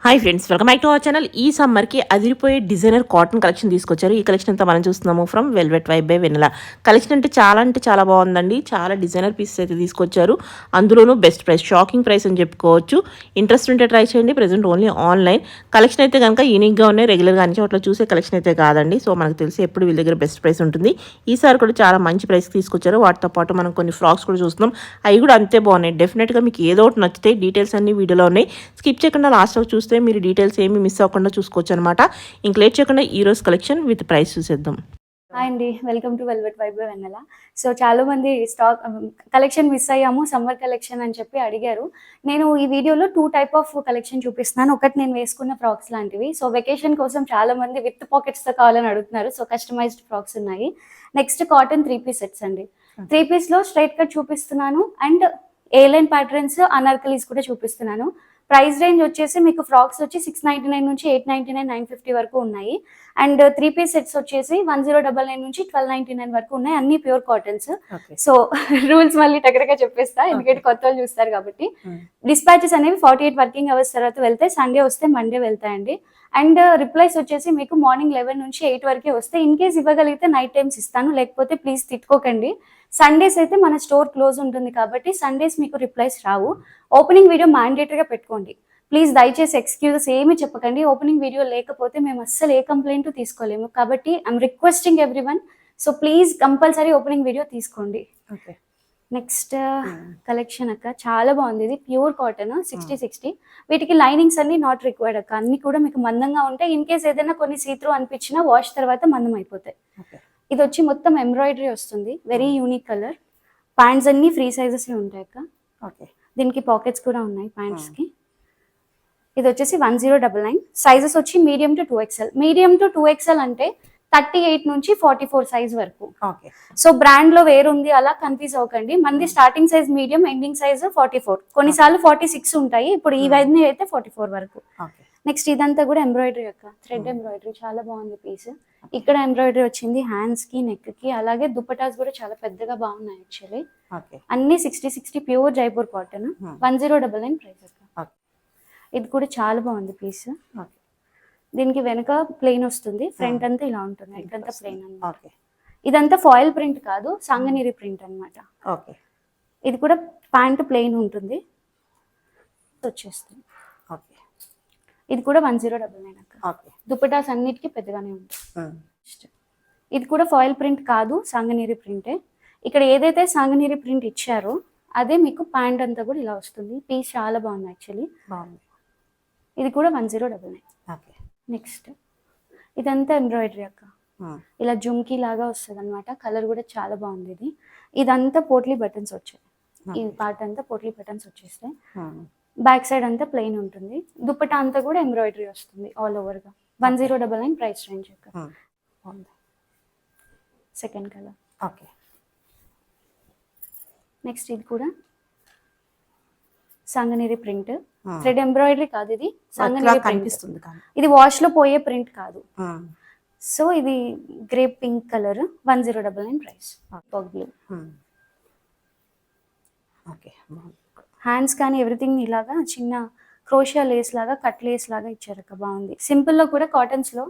Hi friends, welcome back to our channel. ఈ సమ్మర్కి అదిరిపోయే డిజైనర్ కాటన్ కలెక్షన్ తీసుకొచ్చారు. ఈ కలెక్షన్ అంతా మనం చూస్తున్నాము from velvet vibe by Vennela. Collection అంటే చాలా బాగుందండి. చాలా డిజైనర్ పీసెస్ అయితే తీసుకొచ్చారు. అందులోనూ బెస్ట్ ప్రైస్, షాకింగ్ ప్రైస్ అని చెప్పుకోవచ్చు. ఇంట్రెస్ట్ ఉంటే ట్రై చేయండి. Present only online. కలెక్షన్ అయితే కనుక యూనిక్గా ఉన్నాయి. రెగ్యులర్గా అన్ని చోట్ల చూసే కలెక్షన్ అయితే కాదండి. సో మనకు తెలిసి ఎప్పుడు వీళ్ళ దగ్గర బెస్ట్ ప్రైస్ ఉంటుంది. ఈసారి కూడా చాలా మంచి ప్రైస్ తీసుకొచ్చారు. వాటితో పాటు మనం కొన్ని ఫ్రాక్స్ కూడా చూస్తున్నాం. అవి కూడా అంతే బాగున్నాయి. డెఫినెట్గా మీకు ఏదో ఒకటి నచ్చితే డీటెయిల్స్ అన్ని వీడియోలో ఉన్నాయి. స్కిప్ చేయకుండా లాస్ట్ చూస్తే మీరు డీటెయిల్స్ ఏమి మిస్ అవ్వకుండా చూసుకోవచ్చు అనమాట. ఇంక లేట్ చేయకుండా ఈ రోజు కలెక్షన్ విత్ ప్రైస్ చూసేద్దాం. హాయ్ అండి, welcome to velvet vibe by Vennela. So చాలా మంది స్టాక్ కలెక్షన్ మిస్ అయ్యాము, సమ్మర్ కలెక్షన్ అని చెప్పి అడిగారు. నేను ఈ వీడియోలో 2 టైప్ ఆఫ్ కలెక్షన్ చూపిస్తున్నాను. ఒకటి నేను వేసుకున్న ఫ్రాక్స్ లాంటివి. సో వెకేషన్ కోసం చాలా మంది విత్ పాకెట్స్తో కావాలని అడుగుతున్నారు. సో కస్టమైజ్డ్ ఫ్రాక్స్ ఉన్నాయి. నెక్స్ట్ కాటన్ 3 పీస్ సెట్స్ అండి. 3 పీస్లో స్ట్రైట్ కట్ చూపిస్తున్నాను and A line patterns, anarkalis కూడా చూపిస్తున్నాను. ప్రైస్ రేంజ్ వచ్చేసి మీకు ఫ్రాక్స్ వచ్చి 699 నుంచి 899, 950 వరకు ఉన్నాయి. అండ్ 3 పీస్ సెట్స్ వచ్చేసి 1099 నుంచి 1299 వరకు ఉన్నాయి. అన్ని ప్యూర్ కాటన్స్. సో రూల్స్ మళ్ళీ టగరగా చెప్పేస్తా, ఎందుకంటే కొత్త వాళ్ళు చూస్తారు కాబట్టి. డిస్పాచెస్ అనేవి 48 వర్కింగ్ అవర్స్ తర్వాత వెళ్తాయి. సండే వస్తే మండే వెళ్తాయండి. అండ్ రిప్లైస్ వచ్చేసి మీకు మార్నింగ్ 11 నుంచి 8 వరకే వస్తాయి. ఇన్ కేస్ ఇవ్వగలిగితే నైట్ టైమ్స్ ఇస్తాను, లేకపోతే ప్లీజ్ తిట్టుకోకండి. సండేస్ అయితే మన స్టోర్ క్లోజ్ ఉంటుంది కాబట్టి సండేస్ మీకు రిప్లైస్ రావు. ఓపెనింగ్ వీడియో మ్యాండేటరీగా పెట్టుకోండి ప్లీజ్. దయచేసి ఎక్స్క్యూజెస్ ఏమి చెప్పకండి. ఓపెనింగ్ వీడియో లేకపోతే మేము అస్సలు ఏ కంప్లైంట్ తీసుకోలేము. కాబట్టి I'm requesting everyone, so please compulsory opening video తీసుకోండి. నెక్స్ట్ కలెక్షన్ అక్క, చాలా బాగుంది. ఇది ప్యూర్ కాటన్ 60-60. వీటికి లైనింగ్స్ అన్ని నాట్ రిక్వైర్డ్ అక్క. అన్ని కూడా మీకు మందంగా ఉంటాయి. ఇన్ కేస్ ఏదైనా కొన్ని సీత్రూ అనిపించినా వాష్ తర్వాత మందం అయిపోతాయి. ఇది వచ్చి మొత్తం ఎంబ్రాయిడరీ వస్తుంది. Very unique colour. ప్యాంట్స్ అన్ని ఫ్రీ సైజెస్ ఉంటాయి అక్క. ఓకే, దీనికి పాకెట్స్ కూడా ఉన్నాయి ప్యాంట్స్ కి. ఇది వచ్చేసి 1099. సైజెస్ వచ్చి medium to 2XL. Medium to 2XL అంటే 38 నుంచి 44 సైజ్ వరకు. సో బ్రాండ్ లో వేరుంది, అలా కన్ఫ్యూజ్ అవ్వకండి. మంది starting size medium, ending size 44, కొన్నిసార్లు 46 ఉంటాయి. ఇప్పుడు ఇవన్నీ అయితే 44 వరకు. నెక్స్ట్ ఇదంతా కూడా ఎంబ్రాయిడరీ యొక్క థ్రెడ్ ఎంబ్రాయిడరీ, చాలా బాగుంది పీస్. ఇక్కడ ఎంబ్రాయిడరీ వచ్చింది హ్యాండ్స్ కి, నెక్ కి. అలాగే దుపటాస్ కూడా చాలా పెద్దగా బాగున్నాయి యాక్చువల్లీ. అన్ని 60-60 ప్యూర్ జైపూర్ కాటన్. 1099 ప్రైస్. ఇది కూడా చాలా బాగుంది పీస్. దీనికి వెనక ప్లెయిన్ వస్తుంది, ఫ్రంట్ అంతా ఇలా ఉంటుంది, ఇదంతా ప్లెయిన్ అన్నమాట. ఇదంతా ఫాయిల్ ప్రింట్ కాదు, సాంగనీరి ప్రింట్ అనమాట. ఇది కూడా ప్యాంట్ ప్లెయిన్ ఉంటుంది వచ్చేస్తుంది. ఇది కూడా 1099 అక్క. దుపటాస్ అన్నిటికీ పెద్దగానే ఉంటుంది. ఇది కూడా ఫాయిల్ ప్రింట్ కాదు, సాంగనీరి ప్రింటే. ఇక్కడ ఏదైతే సాంగనీరి ప్రింట్ ఇచ్చారో అదే మీకు ప్యాంట్ అంతా కూడా ఇలా వస్తుంది. పీస్ చాలా బాగుంది యాక్చువల్లీ. ఇది కూడా 1099. నెక్స్ట్ ఇదంతా ఎంబ్రాయిడరీ అక్క. ఇలా జుమ్కీ లాగా వస్తుంది అనమాట. కలర్ కూడా చాలా బాగుంది. ఇదంతా పోట్లీ బటన్స్ వచ్చాయి. ఈ పార్ట్ అంతా పోట్లీ బటన్స్ వచ్చేస్తాయి. బ్యాక్ సైడ్ అంతా ప్లెయిన్ ఉంటుంది. దుపట్టా అంతా కూడా ఎంబ్రాయిడరీ వస్తుంది ఆల్ ఓవర్ గా. 1099 ప్రైస్ రేంజ్ అక్క. Second colour. నెక్స్ట్ ఇది కూడా సాంగనీరి ప్రింట్. థ్రెడ్ ఎంబ్రాయిడరీ కాదు, ఇది సాంగనీరి ప్రింట్. ఇది వాష్ లో పోయే ప్రింట్ కాదు. సో ఇది grape pink colour. 1099 price. Blue. Hands కానీ ఎవ్రీథింగ్ ఇలాగా చిన్న క్రోషియా లేస్ లాగా, కట్ లేస్ లాగా ఇచ్చారు అక్క. బాగుంది. సింపుల్ లో కూడా కాటన్స్ లో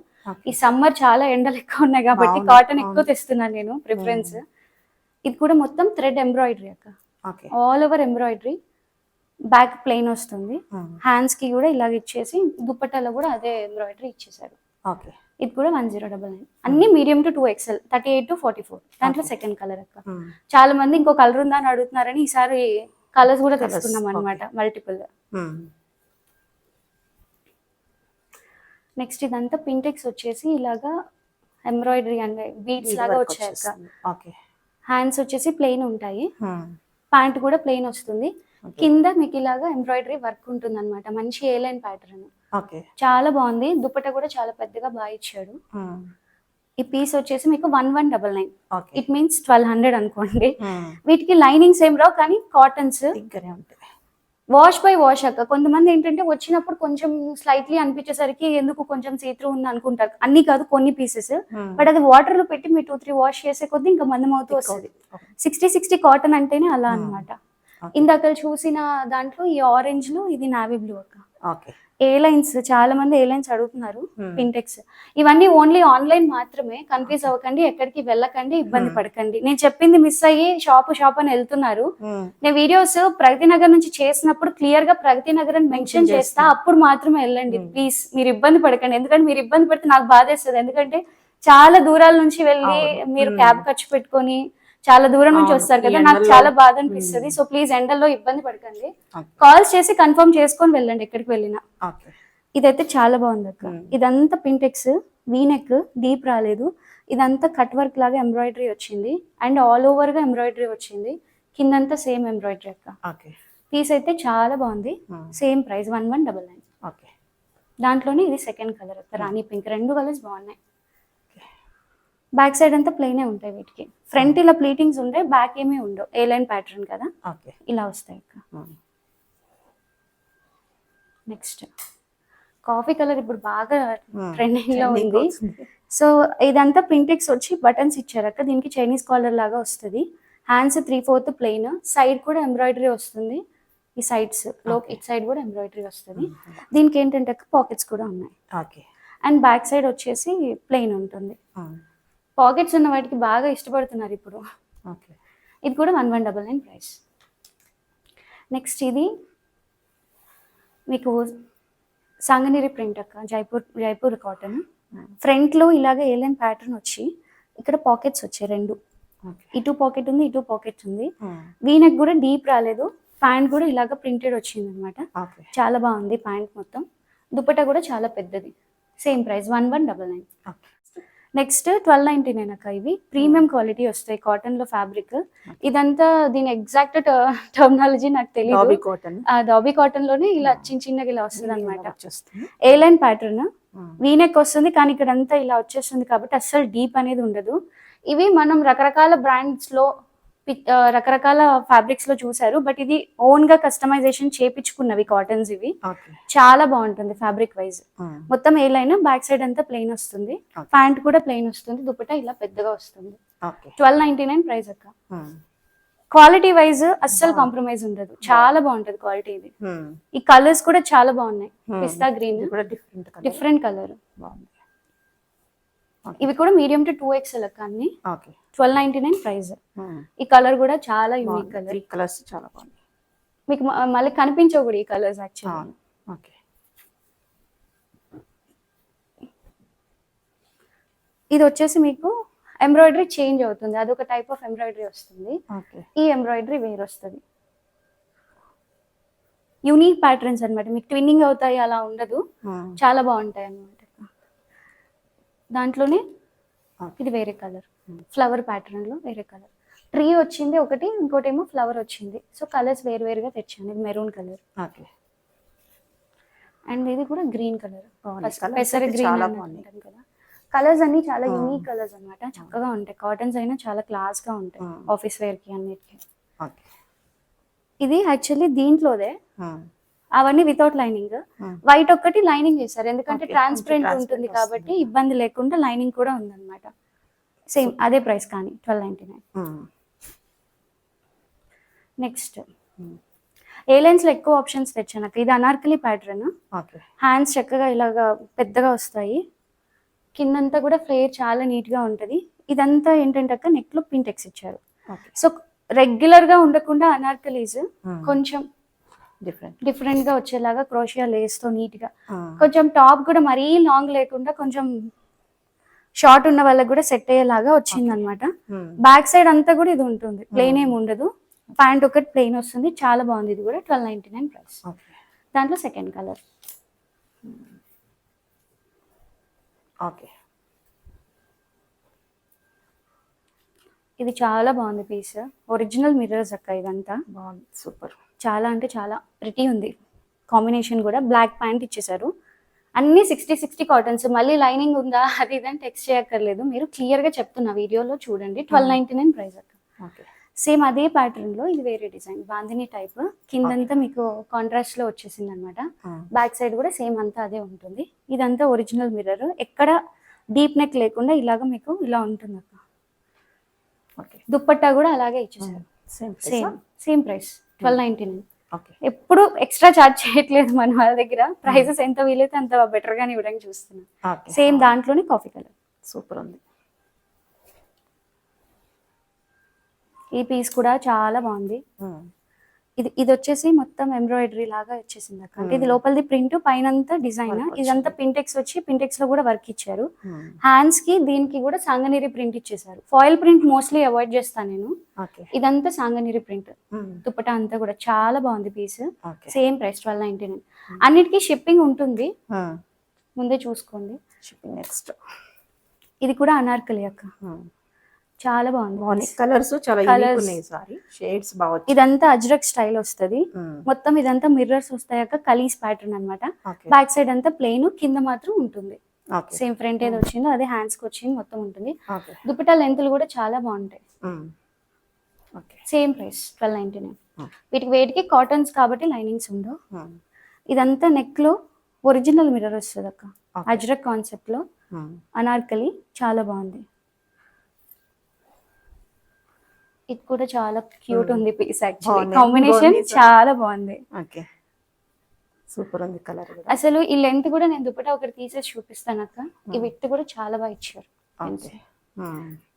ఈ సమ్మర్ చాలా ఎండలు ఎక్కువ ఉన్నాయి కాబట్టి కాటన్ ఎక్కువ తెస్తున్నాను నేను ప్రిఫరెన్స్. ఇది కూడా మొత్తం థ్రెడ్ ఎంబ్రాయిడరీ అక్క. All over embroidery. Back plain వస్తుంది. హ్యాండ్స్ కి కూడా ఇలాగ ఇచ్చేసి దుపట్టాలో కూడా అదే ఎంబ్రాయిడరీ ఇచ్చేసారు. ఇది కూడా 1099. అన్ని మీడియం టు 2XL, 38 to 44. దాంట్లో సెకండ్ కలర్ అక్క. చాలా మంది ఇంకో కలర్ ఉందా అని అడుగుతున్నారని ఈసారి కలర్స్ కూడా తెస్తున్నాం అనమాట, మల్టిపుల్. నెక్స్ట్ ఇదంతా పింటెక్స్ వచ్చేసి ఇలాగా ఎంబ్రాయిడరీ అండ్ బీడ్స్ లాగా వచ్చాయి అక్క. హ్యాండ్స్ వచ్చేసి ప్లెయిన్ ఉంటాయి. ప్యాంట్ కూడా ప్లెయిన్ వస్తుంది. కింద మీకు ఇలాగా ఎంబ్రాయిడరీ వర్క్ ఉంటుంది అనమాట. మంచి ఏ లైన్ ప్యాటర్న్, చాలా బాగుంది. దుపట్టా కూడా చాలా పెద్దగా బాగా ఇచ్చాడు. ఈ పీస్ వచ్చేసి మీకు 1199. ఇట్ మీన్స్ 1200 అనుకోండి. వీటికి లైనింగ్స్ ఏం రావు, కానీ కాటన్స్. వాష్ బై వాష్ అక్క. కొంతమంది ఏంటంటే వచ్చినప్పుడు కొంచెం స్లైట్లీ అనిపించేసరికి ఎందుకు కొంచెం సీత్రూ ఉంది అనుకుంటారు. అన్ని కాదు, కొన్ని పీసెస్. బట్ అది వాటర్ లో పెట్టి మీ 2-3 వాష్ చేసే కొద్దీ ఇంకా మందం అవుతూ వస్తుంది. 60-60 కాటన్ అంటేనే అలా అనమాట. ఇందాక చూసిన దాంట్లో ఈ ఆరెంజ్ లో ఇది నావీ బ్లూ అక్క. ఓకే. ఏ లైన్స్ చాలా మంది ఏ లైన్స్ అడుగుతున్నారు. Hmm. పింటెక్స్ ఇవన్నీ ఓన్లీ ఆన్లైన్ మాత్రమే. కన్ఫ్యూజ్ అవ్వకండి, ఎక్కడికి వెళ్ళకండి, ఇబ్బంది పడకండి. నేను చెప్పింది మిస్ అయ్యి షాప్ అని వెళ్తున్నారు. నేను వీడియోస్ ప్రగతి నగర్ నుంచి చేసినప్పుడు క్లియర్ గా ప్రగతి నగర్ అని మెన్షన్ చేస్తా, అప్పుడు మాత్రమే వెళ్ళండి ప్లీజ్. మీరు ఇబ్బంది పడకండి, ఎందుకంటే మీరు ఇబ్బంది పడితే నాకు బాధేస్తుంది. ఎందుకంటే చాలా దూరాల నుంచి వెళ్ళి మీరు క్యాబ్ ఖర్చు పెట్టుకొని చాలా దూరం నుంచి వస్తారు కదా, నాకు చాలా బాధ అనిపిస్తుంది. సో ప్లీజ్ ఎండల్లో ఇబ్బంది పడకండి, కాల్స్ చేసి కన్ఫర్మ్ చేసుకొని వెళ్ళండి ఎక్కడికి వెళ్ళినా. ఇదైతే చాలా బాగుంది అక్క. ఇదంతా పింటెక్స్, వీనెక్, డీప్ రాలేదు. ఇదంతా కట్ వర్క్ లాగా ఎంబ్రాయిడరీ వచ్చింది అండ్ ఆల్ ఓవర్ గా ఎంబ్రాయిడరీ వచ్చింది. కిందంతా సేమ్ ఎంబ్రాయిడరీ అక్క. పీస్ అయితే చాలా బాగుంది. Same price 1199. దాంట్లోనే ఇది సెకండ్ కలర్ అక్క, రాణి పింక్. రెండు కలర్స్ బాగున్నాయి. బ్యాక్ సైడ్ అంతా ప్లెయినే ఉంటాయి వీటికి. ఫ్రంట్ ఇలా ప్లీటింగ్స్ ఉంటాయి, బ్యాక్ ఏమీ ఉండవు. ఏ లైన్ ప్యాటర్న్ కదా, ఇలా వస్తాయి అక్క. నెక్స్ట్ కాఫీ కలర్ ఇప్పుడు బాగా ట్రెండింగ్ లో ఉంది. సో ఇదంతా పింటెక్స్ వచ్చి బటన్స్ ఇచ్చారు అక్క. దీనికి చైనీస్ కాలర్ లాగా వస్తుంది. హ్యాండ్స్ 3/4 ప్లెయిన్, సైడ్ కూడా ఎంబ్రాయిడరీ వస్తుంది. ఈ సైడ్స్ ఇట్ సైడ్ కూడా ఎంబ్రాయిడరీ వస్తుంది. దీనికి ఏంటంటే పాకెట్స్ కూడా ఉన్నాయి. అండ్ బ్యాక్ సైడ్ వచ్చేసి ప్లెయిన్ ఉంటుంది. పాకెట్స్ ఉన్న వాటికి బాగా ఇష్టపడుతున్నారు ఇప్పుడు. ఇది కూడా 1199 ప్రైస్. నెక్స్ట్ ఇది మీకు సాంగనీరి ప్రింట్ అక్క, జైపూర్ కాటన్. ఫ్రంట్ లో ఇలాగ ఏలైన్ ప్యాటర్న్ వచ్చి ఇక్కడ పాకెట్స్ వచ్చాయి రెండు. ఇటు పాకెట్ ఉంది, ఇటు పాకెట్ ఉంది. వీనెక్ కూడా డీప్ రాలేదు. ప్యాంట్ కూడా ఇలాగ ప్రింటెడ్ వచ్చింది అనమాట. చాలా బాగుంది ప్యాంట్ మొత్తం. దుపట్టా కూడా చాలా పెద్దది. Same price 1199. నెక్స్ట్ 1299 అక్క. ఇవి ప్రీమియం క్వాలిటీ వస్తాయి, కాటన్ లో ఫ్యాబ్రిక్. ఇదంతా దీని ఎగ్జాక్ట్ టర్మినాలజీ నాకు తెలియదు. డాబీ కాటన్ లోనే ఇలా చిన్నగా ఇలా వస్తుంది అనమాట. ఏ లైన్ ప్యాటర్న్, వీనెక్ వస్తుంది, కానీ ఇక్కడ అంతా ఇలా వచ్చేస్తుంది కాబట్టి అస్సలు డీప్ అనేది ఉండదు. ఇవి మనం రకరకాల బ్రాండ్స్ లో రకరకాల ఫ్యాబ్రిక్స్ లో చూసారు, బట్ ఇది ఓన్ గా కస్టమైజేషన్ చేపించుకున్నవి కాటన్స్. ఇవి చాలా బాగుంటుంది ఫ్యాబ్రిక్ వైజ్. మొత్తం ఏ లైన్, బ్యాక్ సైడ్ అంతా ప్లెయిన్ వస్తుంది, ప్యాంట్ కూడా ప్లెయిన్ వస్తుంది, దుపట్టా ఇలా పెద్దగా వస్తుంది. 1299 ప్రైస్ అక్క. క్వాలిటీ వైజ్ అస్సలు కాంప్రమైజ్ ఉండదు, చాలా బాగుంటది క్వాలిటీ. ఇది ఈ కలర్స్ కూడా చాలా బాగున్నాయి. పిస్తా గ్రీన్, డిఫరెంట్ కలర్. ఇవి కూడా మీడియం టు 2XL అక్క అన్ని. 1299 ప్రైస్. ఈ కలర్ కూడా చాలా యూనిక్ కలర్. ఈ కలర్స్ చాలా బాగుంది. మీకు మళ్ళీ కనిపించవు కూడా ఈ కలర్స్ యాక్చువల్లీ. ఇది వచ్చేసి మీకు ఎంబ్రాయిడరీ చేంజ్ అవుతుంది, అదొక టైప్ ఆఫ్ ఎంబ్రాయిడరీ వస్తుంది. ఈ ఎంబ్రాయిడరీ వేరు వస్తుంది. యూనిక్ ప్యాటర్న్స్ అనమాట, మీకు ట్విన్నింగ్ అవుతాయి అలా ఉండదు, చాలా బాగుంటాయి అన్నమాట. దాంట్లోనే ఇది వేరే కలర్, ఫ్లవర్ ప్యాటర్న్ లో వేరే కలర్. ట్రీ వచ్చింది ఒకటి, ఇంకోటి ఏమో ఫ్లవర్ వచ్చింది. సో కలర్స్ వేరుగా తెచ్చాను. ఇది మెరూన్ కలర్ అండ్ ఇది కూడా గ్రీన్ కలర్, పెసర గ్రీన్ అంటాం కదా. కలర్స్ అన్ని చాలా యూనిక్ కలర్స్ అన్నమాట, చక్కగా ఉంటాయి. కాటన్స్ అయినా చాలా క్లాస్ గా ఉంటాయి ఆఫీస్ వేర్ కి అన్నిటికీ. ఇది యాక్చువల్లీ దీంట్లోదే, అవన్నీ వితౌట్ లైనింగ్. వైట్ ఒక్కటి లైనింగ్ చేశారు, ఎందుకంటే ట్రాన్స్పరెంట్ ఉంటుంది కాబట్టి ఇబ్బంది లేకుండా. లైనింగ్ కూడా ఉందన్నమాట. సేమ్ అదే ప్రైస్ కానీ 1299. నెక్స్ట్ ఏ లైన్స్ లో ఎక్కువ ఆప్షన్స్ తెచ్చాను. ఇది అనార్కలి ప్యాటర్న్. హ్యాండ్స్ చక్కగా ఇలాగా పెద్దగా వస్తాయి, కిందంతా కూడా ఫ్లేర్ చాలా నీట్ గా ఉంటది. ఇదంతా ఏంటంటే అక్క నెక్ లో పింటెక్స్ ఇచ్చారు. సో రెగ్యులర్ గా ఉండకుండా అనార్కలీస్ కొంచెం డిఫరెంట్ గా వచ్చేలాగా క్రోషియా లేస్ తో నీట్ గా. కొంచెం టాప్ కూడా మరీ లాంగ్ లేకుండా కొంచెం షార్ట్ ఉన్న వాళ్ళకి కూడా సెట్ అయ్యేలాగా వచ్చింది అనమాట. బ్యాక్ సైడ్ అంతా కూడా ఇది ఉంటుంది, ప్లెయిన్ ఏమి ఉండదు. ప్యాంట్ ఒకటి ప్లెయిన్ వస్తుంది, చాలా బాగుంది. ఇది కూడా 1299 ప్రైస్. దాంట్లో సెకండ్ కలర్. ఇది చాలా బాగుంది పీస్. ఒరిజినల్ మిర్రర్స్ అక్క, ఇదంతా బాగుంది, సూపర్. చాలా అంటే చాలా ప్రిటీ ఉంది. కాంబినేషన్ కూడా బ్లాక్ ప్యాంట్ ఇచ్చేసారు. అన్ని 60 కాటన్స్. మళ్ళీ లైనింగ్ ఉందా అది ఇదని టెక్స్ట్ చేయక్కర్లేదు, మీరు క్లియర్ గా చెప్తున్నా వీడియోలో చూడండి. 1299 ప్రైస్ అక్క. సేమ్ అదే ప్యాటర్న్ లో ఇది వేరే డిజైన్, బాందిని టైప్. కిందంతా మీకు కాంట్రాస్ట్ లో వచ్చేసింది అనమాట. బ్యాక్ సైడ్ కూడా సేమ్ అంతా అదే ఉంటుంది. ఇదంతా ఒరిజినల్ మిర్రర్, ఎక్కడ డీప్ నెక్ లేకుండా ఇలాగ మీకు ఇలా ఉంటుంది అక్క. దుప్పట్టా కూడా అలాగే ఇచ్చేసారు. Same price 1299. ఓకే. ఎప్పుడు ఎక్స్ట్రా చార్జ్ చేయట్లేదు మన వాళ్ళ దగ్గర. ప్రైసెస్ ఎంత వీలైతే అంత బెటర్గానే ఇవ్వడానికి చూస్తున్నాం. ఓకే. సేమ్ దాంట్లోనే కాఫీ కలర్. సూపర్ ఉంది. ఈ పీస్ కూడా చాలా బాగుంది. ఇది వచ్చేసి మొత్తం ఎంబ్రాయిడరీ లాగా వచ్చేసింది అక్క. అంటే ఇది లోపలిది ప్రింట్, పైనంతా డిజైన్. ఇదంతా పింటెక్స్ వచ్చి పింటెక్స్ లో కూడా వర్క్ ఇచ్చారు. హ్యాండ్స్ కి దీనికి కూడా సాంగనీరి ప్రింట్ ఇచ్చేసారు. ఫాయిల్ ప్రింట్ మోస్ట్లీ అవాయిడ్ చేస్తాను నేను. ఇదంతా సాంగనీరి ప్రింట్. దుపట్టా అంతా కూడా చాలా బాగుంది పీస్. Same price 1299. అన్నిటికీ షిప్పింగ్ ఉంటుంది, ముందే చూసుకోండి. Shipping next. ఇది కూడా అనార్కలి అక్క. చాలా బాగుంది. కలర్స్ చాలా యూనిక్ ఉన్నాయి. సారీ షేడ్స్ బాగా. ఇదంతా అజ్రక్ స్టైల్ వస్తది. మొత్తం ఇదంతా మిర్రర్స్ వస్తాయక కలీస్ ప్యాటర్న్ అన్నమాట. బ్యాక్ సైడ్ అంతా ప్లెయిన్, కింద మాత్రం ఉంటుంది. సేమ్ ఫ్రంట్ ఏదో వచ్చిందో అదే హ్యాండ్స్ కి వచ్చింది, మొత్తం ఉంటుంది. దుపట్టా లెంత్లు కూడా చాలా బాగుంటాయి. Same price 1299. వీటికి వేటికి కాటన్స్ కాబట్టి లైనింగ్స్ ఉండవు. ఇదంతా నెక్ లో ఒరిజినల్ మిర్రర్ వస్తుంది అక్క. అజ్రక్ కాన్సెప్ట్ లో అనార్కలి చాలా బాగుంది. ఇది కూడా చాలా క్యూట్ ఉంది పీస్. యాక్చువల్లీ కాంబినేషన్ చాలా బాగుంది. ఓకే. సూపర్ ఉంది కలర్. అసలు ఈ లెంత్ కూడా నేను దుపట్టా ఒకటి తీసేసి చూపిస్తాను అక్క. ఈ విత్ కూడా చాలా బాగా ఇచ్చారు.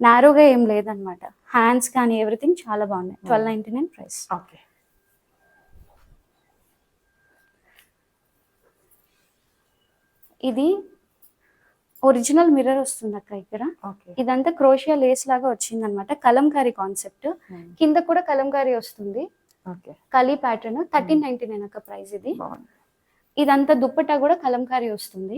నారోగా ఏం లేదనమాట. హ్యాండ్స్ కానీ ఎవ్రీథింగ్ చాలా బాగున్నాయి. 1299 ప్రైస్. ఓకే. ఇది ఒరిజినల్ మిర్రర్ వస్తుంది అక్క ఇక్కడ. ఇదంతా క్రోషియా లేస్ లాగా వచ్చింది అనమాట. కలంకారీ కాన్సెప్ట్. కింద కూడా కలంకారీ వస్తుంది. కలీ ప్యాటర్న్. 1399 అక్క ప్రైస్. ఇది ఇదంతా దుప్పట్టా కూడా కలంకారీ వస్తుంది.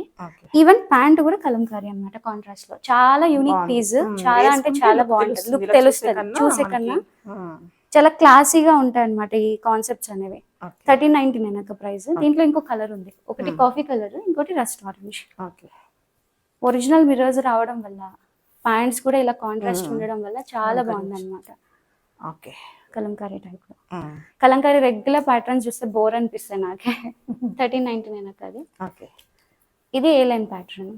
ఈవెన్ ప్యాంట్ కూడా కలంకారీ అన్నమాట కాంట్రాస్ట్ లో. చాలా యూనిక్ పీస్. చాలా అంటే చాలా బాగుంటుంది. లుక్ తెలుస్తుంది చూసే కన్నా. చాలా క్లాసీగా ఉంటాయి అన్నమాట ఈ కాన్సెప్ట్స్ అనేవి. 1399 అక్క ప్రైస్. దీంట్లో ఇంకో కలర్ ఉంది. ఒకటి కాఫీ కలర్, ఇంకోటి రస్ట్ ఆరెంజ్. ఒరిజినల్ మిర్రర్స్ రావడం వల్ల, ప్యాంట్స్ కూడా ఇలా కాంట్రాస్ట్ ఉండడం వల్ల చాలా బాగుంది అనమాట. కలంకారీ టైప్ లో. కలంకారీ రెగ్యులర్ ప్యాటర్న్స్ చూస్తే బోర్ అనిపిస్తాయి నాకే. 1399 అక్క అది. ఇది ఏ లైన్ ప్యాటర్న్.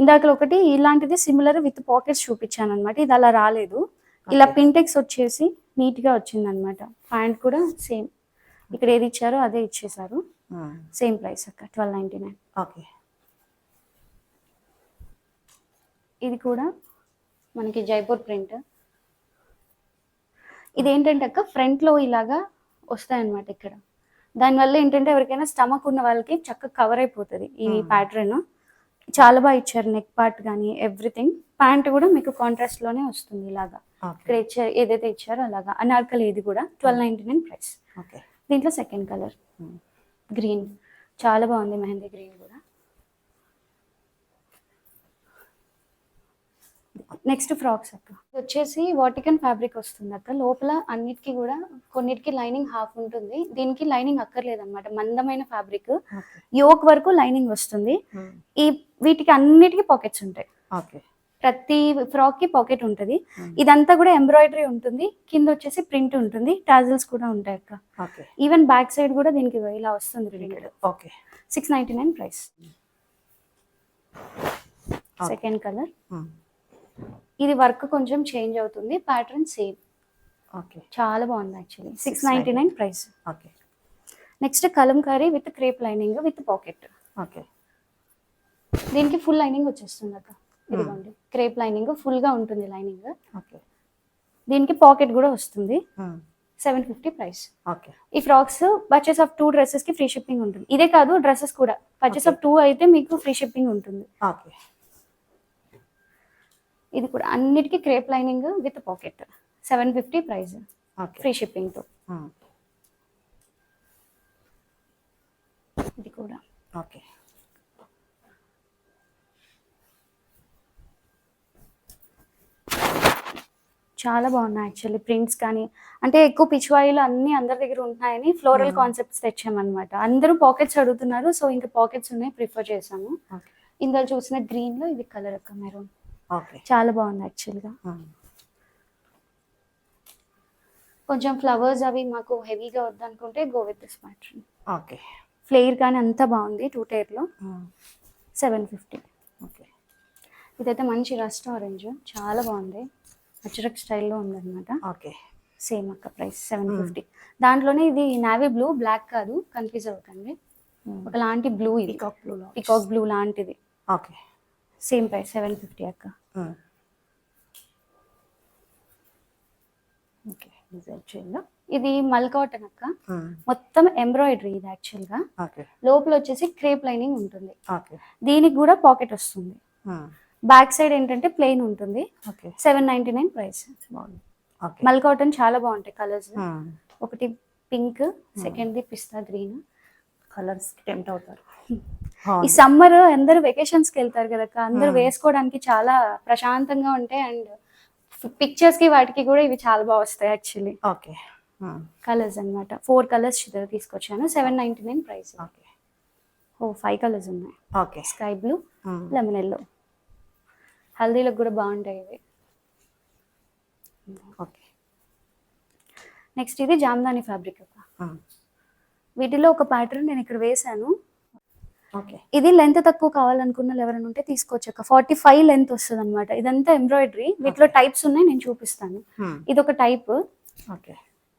ఇందాక ఒకటి ఇలాంటిది సిమిలర్ విత్ పాకెట్స్ చూపించాను అనమాట. ఇది అలా రాలేదు. ఇలా పింటెక్స్ వచ్చేసి నీట్ గా వచ్చింది అనమాట. ప్యాంట్ కూడా సేమ్ ఇక్కడ ఏది ఇచ్చారో అదే ఇచ్చేసారు. సేమ్ ప్రైస్ అక్క 1299. ఓకే. ఇది కూడా మనకి జైపూర్ ప్రింట్. ఇదేంటంటే అక్క ఫ్రంట్ లో ఇలాగా వస్తాయన్నమాట ఇక్కడ. దానివల్ల ఏంటంటే ఎవరికైనా స్టమక్ ఉన్న వాళ్ళకి చక్కగా కవర్ అయిపోతుంది ఈ ప్యాటర్న్. చాలా బాగా ఇచ్చారు. నెక్ పార్ట్ కానీ ఎవ్రీథింగ్. ప్యాంట్ కూడా మీకు కాంట్రాస్ట్ లోనే వస్తుంది ఇలాగా. ఇక్కడ ఇచ్చారు ఏదైతే ఇచ్చారో అలాగా. అనార్కలి ఇది కూడా 1299 ప్రైస్. దీంట్లో సెకండ్ కలర్ గ్రీన్ చాలా బాగుంది. మెహందీ గ్రీన్ కూడా. నెక్స్ట్ ఫ్రాక్స్ అక్క. వచ్చేసి వాటికన్ ఫ్యాబ్రిక్ వస్తుంది అక్క. లోపల అన్నిటికీ కూడా కొన్నిటికి లైనింగ్ హాఫ్ ఉంటుంది. దీనికి లైనింగ్ అక్కర్లేదు అనమాట. మందమైన ఫ్యాబ్రిక్. యోక్ వరకు లైనింగ్ వస్తుంది. ఈ వీటికి అన్నిటికీ పాకెట్స్ ఉంటాయి. ప్రతి ఫ్రాక్ కి పాకెట్ ఉంటుంది. ఇదంతా కూడా ఎంబ్రాయిడరీ ఉంటుంది. కింద వచ్చేసి ప్రింట్ ఉంటుంది. టాజిల్స్ కూడా ఉంటాయి అక్క. ఈవెన్ బ్యాక్ సైడ్ కూడా దీనికి ఇలా వస్తుంది ప్రింట్. 699 ప్రైస్. Second colour. ఇది వర్క్ కొంచెం చేంజ్ అవుతుంది. Pattern same. చాలా బాగుంది actually. 699 price. Next Kalamkari with crepe lining with pocket. దీనికి ఫుల్ లైనింగ్ వచ్చేస్తుంది అక్క. ఇదిగోండి క్రేప్ లైనింగ్ ఫుల్ గా ఉంటుంది లైనింగ్. దీనికి పాకెట్ కూడా వస్తుంది. 750 ప్రైస్. ఈ ఫ్రాక్స్ పర్చేస్ ఆఫ్ 2 డ్రెస్సెస్ కి ఫ్రీ షిప్పింగ్ ఉంటుంది. ఇదే కాదు డ్రెస్సెస్ కూడా పర్చేస్ ఆఫ్ 2 అయితే మీకు ఫ్రీ షిప్పింగ్ ఉంటుంది. ఇది కూడా అన్నిటికీ crepe lining with pocket. 750 price. Free shipping తో. ఇది కూడా చాలా బాగున్నాయి యాక్చువల్లీ ప్రింట్స్ కానీ. అంటే ఎక్కువ పిచ్వాయిలు అన్ని అందరి దగ్గర ఉంటున్నాయని ఫ్లోరల్ కాన్సెప్ట్స్ తెచ్చామన్నమాట. అందరూ పాకెట్స్ అడుగుతున్నారు, సో ఇంకా పాకెట్స్ ఉన్నాయి ప్రిఫర్ చేసాము. ఇందులో చూసిన గ్రీన్ లో ఇది కలర్ అక్క మెరూన్. చాలా బాగుంది యాక్చువల్గా. కొంచెం ఫ్లవర్స్ అవి మాకు హెవీగా వద్దనుకుంటే go with this pattern. Flare కానీ అంతా బాగుంది. 2 టైర్ లో 750. ఇదైతే మంచి రస్ట్ ఆరెంజ్ చాలా బాగుంది. అజ్రక్ స్టైల్లో ఉందన్నమాట. సేమ్ అక్క ప్రైస్ 750. దాంట్లోనే ఇది నావీ బ్లూ, బ్లాక్ కాదు, కన్ఫ్యూజ్ అవ్వకండి. ఒకలాంటి బ్లూ, ఇది పికాక్ బ్లూ లాంటిది. ఓకే. సేమ్ ప్రైస్ 750 అక్క. ఓకే, డిజైన్ చేయండి. ఇది మల్ కాటన్ అక్క, మొత్తం ఎంబ్రాయిడరీ ఇది యాక్చువల్గా. లోపల వచ్చేసి క్రేప్ లైనింగ్ ఉంటుంది. దీనికి కూడా పాకెట్ వస్తుంది. బ్యాక్ సైడ్ ఏంటంటే ప్లెయిన్ ఉంటుంది. 799 ప్రైస్. మల్ కాటన్ చాలా బాగుంటాయి కలర్స్. ఒకటి పింక్, సెకండ్ది పిస్తా గ్రీన్. కలర్స్ టెంప్ట్ అవుతారు. ఈ సమ్మర్ అందరూ వెకేషన్స్ కి వెళ్తారు కదా, అందరూ వేసుకోవడానికి చాలా ప్రశాంతంగా ఉంటాయి. అండ్ పిక్చర్స్ కి వాటికి కూడా ఇవి చాలా బాగా వస్తాయి యాక్చువల్లీ. ఓకే. కలర్స్ అన్నమాట, 4 కలర్స్ తీసుకొచ్చాను. 799 ప్రైస్. ఓకే. 5 కలర్స్ ఉన్నాయి. Okay. Sky blue, lemon yellow, హల్దీలకు కూడా బాగుంటాయి ఇవి. ఓకే. నెక్స్ట్ ఇది జామ్దాని ఫ్యాబ్రిక్ అక్క. వీటిలో ఒక ప్యాటర్న్ నేను ఇక్కడ వేసాను. ఓకే. ఇది లెంత్ తక్కువ కావాలనుకున్న ఎవరైనా ఉంటే తీసుకోవచ్చు అక్క. 45 లెంత్ వస్తుంది అనమాట. ఇదంతా ఎంబ్రాయిడరీ. వీటిలో టైప్స్ ఉన్నాయి, నేను చూపిస్తాను. ఇది ఒక టైప్. ఓకే.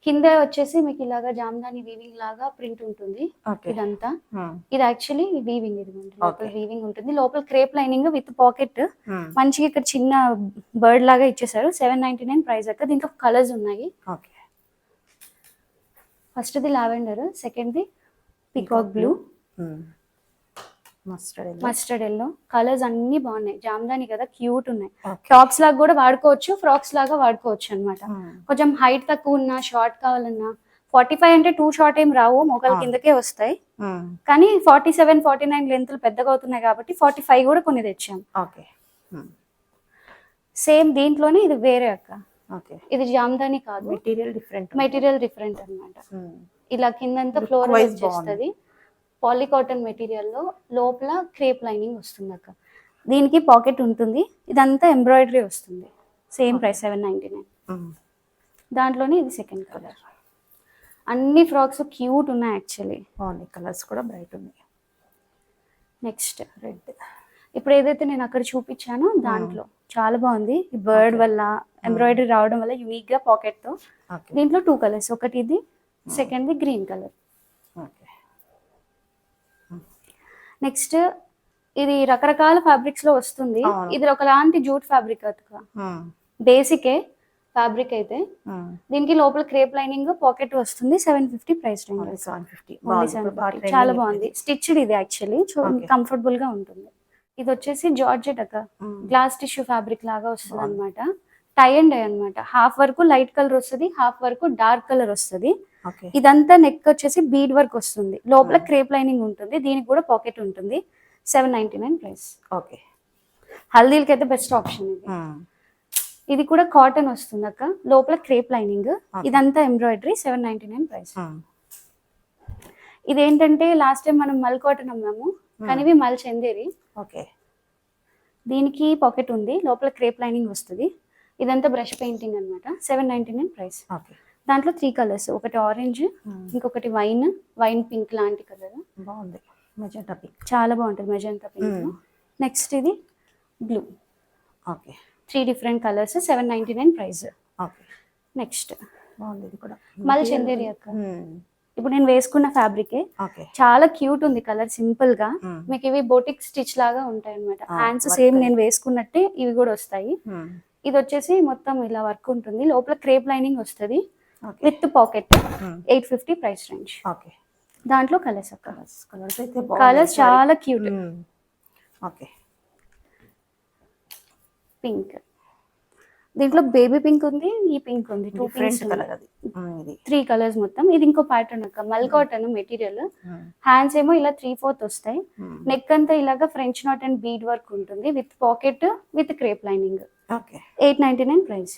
కింద వచ్చేసి మీకు ఇలాగా జామ్దాని వీవింగ్ లాగా ప్రింట్ ఉంటుంది. ఇదంతా ఇది యాక్చువల్లీ వీవింగ్, ఇది లోపల వీవింగ్ ఉంటుంది. లోపల క్రేప్ లైనింగ్ విత్ పాకెట్. మంచిగా ఇక్కడ చిన్న బర్డ్ లాగా ఇచ్చేసారు. 799 ప్రైస్ అక్క. దీంట్లో కలర్స్ ఉన్నాయి. ఫస్ట్ది లావెండర్, సెకండ్ది peacock blue, mustard yellow. Colours అన్ని బాగున్నాయి. జామ్దాని కదా, క్యూట్ ఉన్నాయి. టాప్స్ లాగా కూడా వాడుకోవచ్చు, ఫ్రాక్స్ లాగా వాడుకోవచ్చు అనమాట. కొంచెం హైట్ తక్కువ ఉన్నా, షార్ట్ కావాలన్నా. 45 అంటే 2 షార్ట్ ఏం రావు, మోకాల కిందకే వస్తాయి. కానీ 47, 49 లెంత్లు పెద్దగా అవుతున్నాయి కాబట్టి 45 కూడా కొన్ని తెచ్చాం. సేమ్ దీంట్లోనే ఇది వేరే అక్క. ఇది జామ్దాని కాదు, మెటీరియల్ డిఫరెంట్ అన్నమాట. ఇలా కిందంతా ఫ్లోర్ వచ్చేస్తుంది. పాలికాటన్ మెటీరియల్ లో లోపల క్రేప్ లైనింగ్ వస్తుంది అక్క. దీనికి పాకెట్ ఉంటుంది. ఇదంతా ఎంబ్రాయిడరీ వస్తుంది. Same price 799. దాంట్లోనే ఇది సెకండ్ కలర్. అన్ని ఫ్రాక్స్ క్యూట్ ఉన్నాయి యాక్చువల్లీ. కలర్స్ కూడా బ్రైట్ ఉన్నాయి. Next red. ఇప్పుడు ఏదైతే నేను అక్కడ చూపించానో దాంట్లో చాలా బాగుంది. ఈ బర్డ్ వల్ల ఎంబ్రాయిడరీ రావడం వల్ల యూనిక్ గా పాకెట్ తో. దీంట్లో 2 కలర్స్, ఒకటి ఇది, second the green colour. Next ఇది రకరకాల ఫ్యాబ్రిక్స్ లో వస్తుంది. ఇది ఒకలాంటి జూట్ ఫ్యాబ్రిక్ అక్క. బేసికే ఫ్యాబ్రిక్ అయితే దీనికి లోపల క్రేప్ లైనింగ్, పాకెట్ వస్తుంది. 750 ప్రైస్ రేంజ్. 750 చాలా బాగుంది. స్టిచ్డ్ ఇది యాక్చువల్లీ కంఫర్టబుల్ గా ఉంటుంది. ఇది వచ్చేసి జార్జెట్ అక్క, గ్లాస్ టిష్యూ ఫ్యాబ్రిక్ లాగా వస్తుంది అనమాట. టై అండ్ డై అనమాట. హాఫ్ వరకు లైట్ కలర్ వస్తుంది, హాఫ్ వరకు డార్క్ కలర్ వస్తుంది. ఇదంతా నెక్ వచ్చేసి బీడ్ వర్క్ వస్తుంది. లోపల క్రేప్ లైనింగ్ ఉంటుంది. దీనికి కూడా పాకెట్ ఉంటుంది. 799 ప్రైస్. ఓకే. హల్దీలకి అయితే బెస్ట్ ఆప్షన్ ఇది. ఇది కూడా కాటన్ వస్తుంది అక్క, లోపల క్రేప్ లైనింగ్. ఇదంతా ఎంబ్రాయిడరీ. 799 ప్రైస్. ఇదేంటంటే లాస్ట్ టైం మనం మల్ కాటన్ అమ్మాము, కానీ ఇవి మల్ చందేరి. ఓకే. దీనికి పాకెట్ ఉంది, లోపల క్రేప్ లైనింగ్ వస్తుంది. ఇదంతా బ్రష్ పెయింటింగ్ అనమాట. 799 ప్రైస్. దాంట్లో 3 కలర్స్, ఒకటి ఆరెంజ్, ఇంకొకటి వైన్ పింక్ లాంటి కలర్. బాగుంది. మెజెంటా పింక్ చాలా బాగుంటుంది. Magenta pink. నెక్స్ట్ ఇది blue. Okay. 3 different colours. 799 price. Okay. Next బాగుంది. ఇది కూడా మల్ చందేరి అక్క. ఇప్పుడు నేను వేసుకున్న ఫ్యాబ్రికే ఓకే. చాలా క్యూట్ ఉంది. కలర్ సింపుల్ గా మీకు ఇవి బోటిక్ స్టిచ్ లాగా ఉంటాయి అనమాట. హ్యాండ్స్ సేమ్ నేను వేసుకున్నట్టే ఇవి కూడా వస్తాయి. ఇది వచ్చేసి మొత్తం ఇలా వర్క్ ఉంటుంది. లోపల క్రేప్ లైనింగ్ వస్తుంది with pocket. 850 price range. Okay. దాంట్లో కలర్స్ అక్క. కలర్స్ అయితే కలర్స్ చాలా క్యూట్. ఓకే. పింక్. దీంట్లో బేబీ పింక్ ఉంది, ఈ పింక్ ఉంది. 2 పింక్స్, 3 కలర్స్ మొత్తం. ఇది ఇంకో ప్యాటర్న్ అక్క, మల్ కాటన్ మెటీరియల్. హ్యాండ్స్ ఏమో ఇలా 3/4 వస్తాయి. నెక్ అంతా ఇలాగా French knot and bead work ఉంటుంది with pocket with crepe lining. 899 price.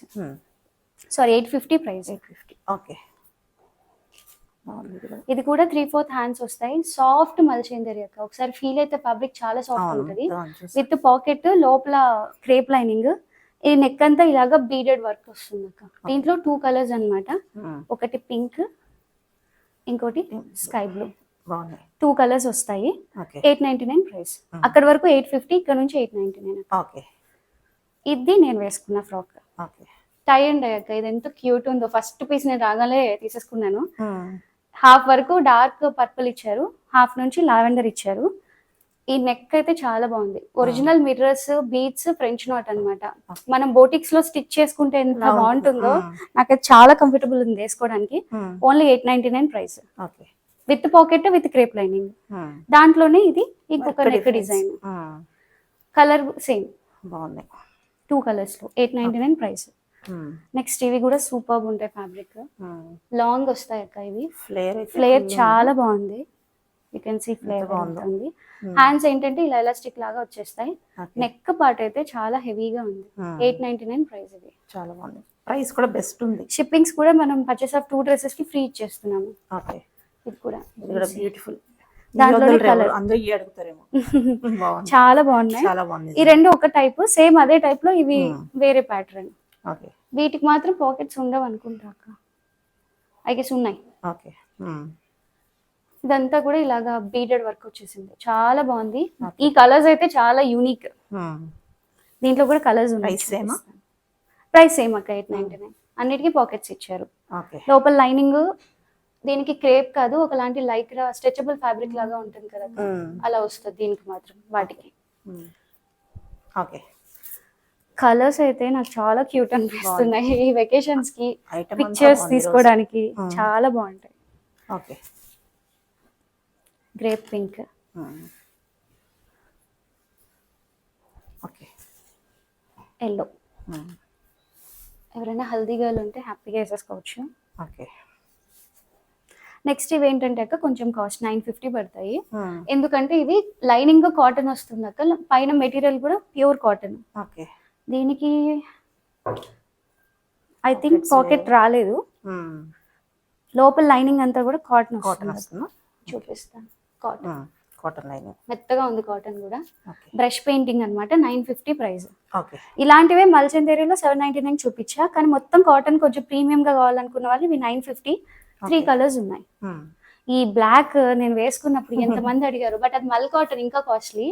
Sorry 850 price. Okay. ఇది కూడా 3/4 హ్యాండ్స్ వస్తాయి. సాఫ్ట్ మల్చేందరి అక్క. ఒకసారి ఫీల్ అయితే ఫ్యాబ్రిక్ చాలా సాఫ్ట్ ఉంటుంది. విత్ పాకెట్, లోపల క్రేప్ లైనింగ్. ఈ నెక్ అంతా ఇలాగా బీడెడ్ వర్క్ వస్తుంది అక్క. దీంట్లో 2 కలర్స్ అన్నమాట. ఒకటి పింక్, ఇంకోటి స్కై బ్లూ. 2 కలర్స్ వస్తాయి. 899 ప్రైస్. అక్కడ వరకు 850, ఇక్కడ నుంచి 899. ఓకే. ఇది నేను వేసుకున్న ఫ్రాక్. టై అండ్ అయ్యాక ఇది ఎంత క్యూట్ ఉందో. ఫస్ట్ పీస్ నేను రాగానే తీసేసుకున్నాను. హాఫ్ వరకు డార్క్ పర్పుల్ ఇచ్చారు, హాఫ్ నుంచి లావెండర్ ఇచ్చారు. ఈ నెక్ అయితే చాలా బాగుంది. Original mirrors, beads, French knot అన్నమాట. మనం బోటిక్స్ లో స్టిచ్ చేసుకుంటే ఎంత బాగుంటుందో, నాకైతే చాలా కంఫర్టబుల్ ఉంది వేసుకోవడానికి. Only 899 price, with pocket, with crepe lining. దాంట్లోనే ఇది ఇంకొక నెక్ డిజైన్, కలర్ సేమ్ బాగుంది. 2 కలర్స్ లో 899 ప్రైస్. నెక్స్ట్ ఇవి కూడా సూపర్ ఉంటాయి. ఫ్యాబ్రిక్ లాంగ్ వస్తాయి అక్క. ఇవి ఫ్లేర్ చాలా బాగుంది. యూ కెన్ సీ ఫ్లేర్ బాగుంటుంది. హ్యాండ్స్ ఏంటంటే ఇలా ఎలాస్టిక్ లాగా వచ్చేస్తాయి. నెక్ పార్ట్ అయితే చాలా హెవీగా ఉంది. 899 ప్రైస్. ఇది చాలా బాగుంది. ప్రైస్ కూడా బెస్ట్ ఉంది. షిప్పింగ్స్ కూడా మనం పర్చేస్ ఆఫ్ 2 డ్రెస్సెస్ కి ఫ్రీ ఇచ్చేస్తున్నాము. ఇది కూడా బ్యూటిఫుల్. దాంట్లోనే కలర్ చాలా బాగున్నాయి. ఈ రెండు ఒక టైప్, సేమ్ అదే టైప్ లో ఇవి వేరే ప్యాటర్న్. వీటికి మాత్రం పాకెట్స్ ఉండవు అనుకుంటా అక్క. ఐ గెస్ ఉన్నాయి. ఇదంతా కూడా ఇలాగా బీడెడ్ వర్క్ వచ్చేసింది. చాలా బాగుంది. ఈ కలర్స్ అయితే చాలా యూనిక్. దీంట్లో కూడా కలర్స్ ఉన్నాయి. ప్రైస్ సేమ్ అక్క, 899. అన్నిటికీ పాకెట్స్ ఇచ్చారు. లోపల లైనింగ్ దీనికి క్రేప్ కాదు, ఒకలాంటి లైక్రా స్ట్రెచబుల్ ఫ్యాబ్రిక్ లాగా ఉంటుంది కదా, అలా వస్తుంది దీనికి మాత్రం. వాటికి కలర్స్ అయితే నాకు చాలా క్యూట్ అనిపిస్తున్నాయి. ఈ వెకేషన్స్ కి పిక్చర్స్ తీసుకోవడానికి చాలా బాగుంటాయి. Grape pink, yellow. ఎవరైనా హల్దీ గర్ల్ ఉంటే హ్యాపీగా వేసేసుకోవచ్చు. నెక్స్ట్ ఇవి ఏంటంటే అక్క కొంచెం కాస్ట్ 950 పడతాయి. ఎందుకంటే ఇది లైనింగ్ కాటన్ వస్తుంది అక్క, పైన మెటీరియల్ కూడా ప్యూర్ కాటన్. దీనికి ఐ థింక్ పాకెట్ రాలేదు. లోపల లైనింగ్ అంతా కూడా కాటన్ వస్తుంది. చూపిస్తాను. కాటన్ లైనింగ్ మెత్తగా ఉంది. కాటన్ కూడా బ్రష్ పెయింటింగ్ అన్నమాట. 950 ప్రైస్. ఇలాంటివే మల్చందేరిలో 799 చూపించా, కానీ మొత్తం కాటన్ కొంచెం ప్రీమియం గా కావాలనుకున్న వాళ్ళు ఇవి 950. 3 కలర్స్ ఉన్నాయి. ఈ బ్లాక్ నేను వేసుకున్నప్పుడు ఎంత మంది అడిగారు, బట్ అది మల్ కాటన్ ఇంకా కాస్ట్లీ.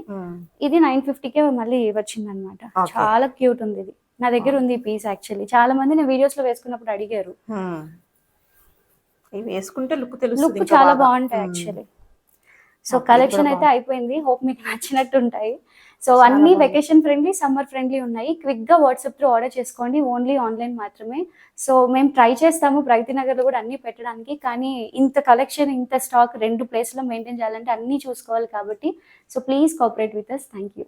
ఇది 950కే మళ్ళీ వచ్చింది అనమాట. చాలా క్యూట్ ఉంది. ఇది నా దగ్గర ఉంది ఈ పీస్. యాక్చువల్లీ చాలా మంది నేను వీడియోస్ లో వేసుకున్నప్పుడు అడిగారు. వేసుకుంటే లుక్ చాలా బాగుంటాయి యాక్చువల్లీ. సో కలెక్షన్ అయితే అయిపోయింది. హోప్ మీకు నచ్చినట్టు ఉంటాయి. సో అన్ని వెకేషన్ ఫ్రెండ్లీ, సమ్మర్ ఫ్రెండ్లీ ఉన్నాయి. క్విక్ గా వాట్సాప్ త్రూ ఆర్డర్ చేసుకోండి. ఓన్లీ ఆన్లైన్ మాత్రమే. సో మేము ట్రై చేస్తాము ప్రగతి నగర్ లో కూడా అన్ని పెట్టడానికి, కానీ ఇంత కలెక్షన్, ఇంత స్టాక్ 2 ప్లేస్ లో మెయింటైన్ చేయాలంటే అన్ని చూసుకోవాలి కాబట్టి. So please cooperate with us. Thank you.